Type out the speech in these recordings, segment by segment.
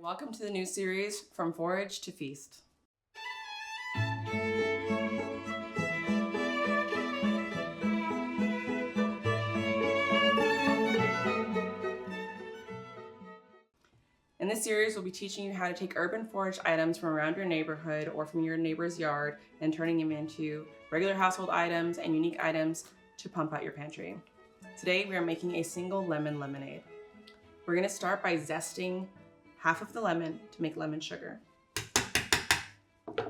Welcome to the new series, From Foraged to Feast. In this series, we'll be teaching you how to take urban forage items from around your neighborhood or from your neighbor's yard and turning them into regular household items and unique items to pump out your pantry. Today, we are making a single lemon lemonade. We're going to start by zesting half of the lemon to make lemon sugar. To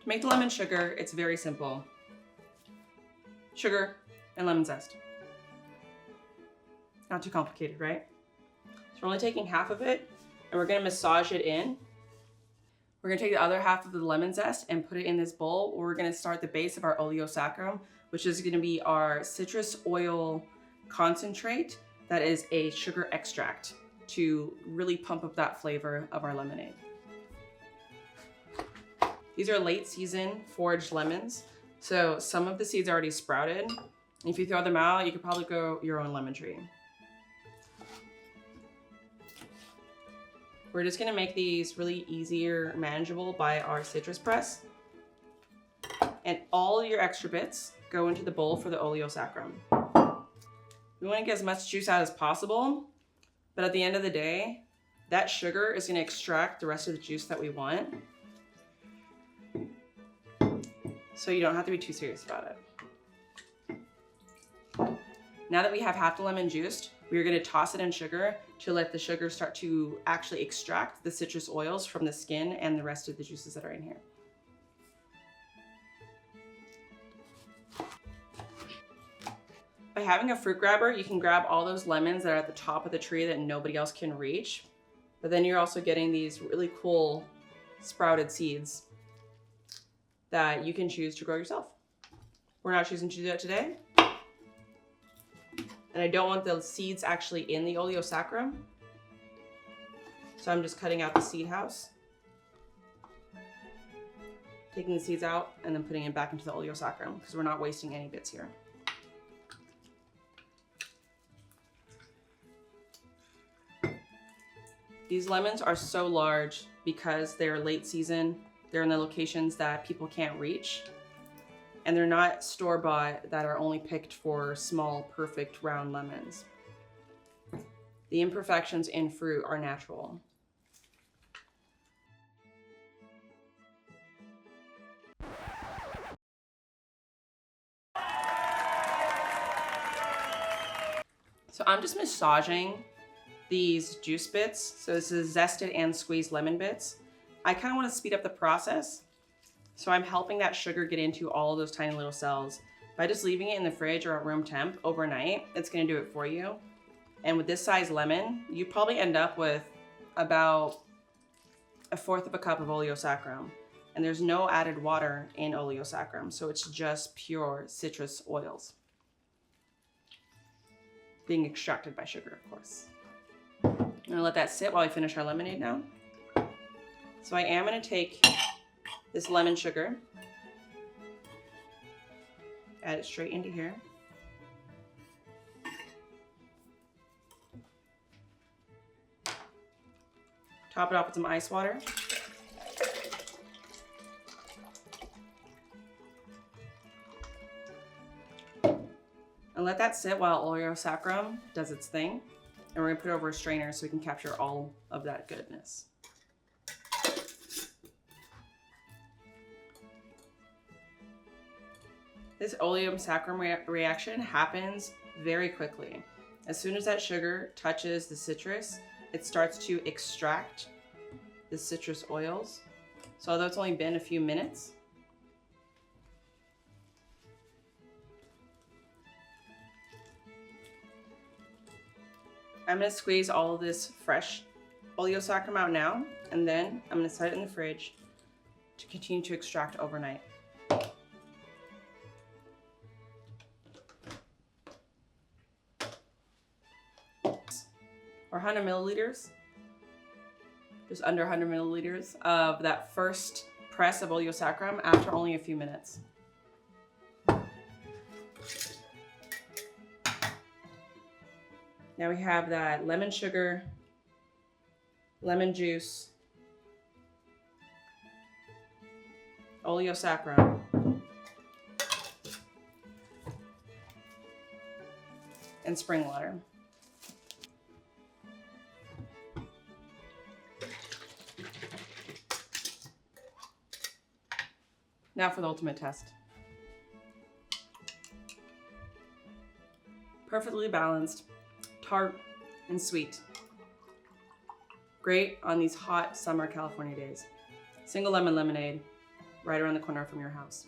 make the lemon sugar, it's very simple. Sugar and lemon zest. Not too complicated, right? So we're only taking half of it and we're gonna massage it in. We're gonna take the other half of the lemon zest and put it in this bowl where we're gonna start the base of our oleo saccharum, which is gonna be our citrus oil concentrate that is a sugar extract to really pump up that flavor of our lemonade. These are late season foraged lemons. So some of the seeds are already sprouted. If you throw them out, you could probably grow your own lemon tree. We're just gonna make these really easier manageable by our citrus press. And all your extra bits go into the bowl for the oleo saccharum. We want to get as much juice out as possible, but at the end of the day, that sugar is going to extract the rest of the juice that we want. So you don't have to be too serious about it. Now that we have half the lemon juiced, we're going to toss it in sugar to let the sugar start to actually extract the citrus oils from the skin and the rest of the juices that are in here. By having a fruit grabber, you can grab all those lemons that are at the top of the tree that nobody else can reach. But then you're also getting these really cool sprouted seeds that you can choose to grow yourself. We're not choosing to do that today. And I don't want the seeds actually in the oleo saccharum. So I'm just cutting out the seed house, taking the seeds out and then putting it back into the oleo saccharum because we're not wasting any bits here. These lemons are so large because they're late season. They're in the locations that people can't reach. And they're not store-bought that are only picked for small, perfect, round lemons. The imperfections in fruit are natural. So I'm just massaging these juice bits. So this is zested and squeezed lemon bits. I kind of want to speed up the process. So I'm helping that sugar get into all of those tiny little cells. By just leaving it in the fridge or at room temp overnight, it's going to do it for you. And with this size lemon, you probably end up with about 1/4 of a cup of oleo saccharum. And there's no added water in oleo saccharum. So it's just pure citrus oils being extracted by sugar, of course. I'm gonna let that sit while we finish our lemonade now. So I am gonna take this lemon sugar, add it straight into here. Top it off with some ice water. And let that sit while oleo saccharum does its thing. And we're gonna put it over a strainer so we can capture all of that goodness. This oleum saccharum reaction happens very quickly. As soon as that sugar touches the citrus, it starts to extract the citrus oils. So although it's only been a few minutes, I'm gonna squeeze all of this fresh oleo saccharum out now, and then I'm gonna set it in the fridge to continue to extract overnight. Or 100 milliliters, just under 100 milliliters of that first press of oleo saccharum after only a few minutes. Now we have that lemon sugar, lemon juice, oleo saccharum, and spring water. Now for the ultimate test. Perfectly balanced, tart and sweet. Great on these hot summer California days. Single lemon lemonade, right around the corner from your house.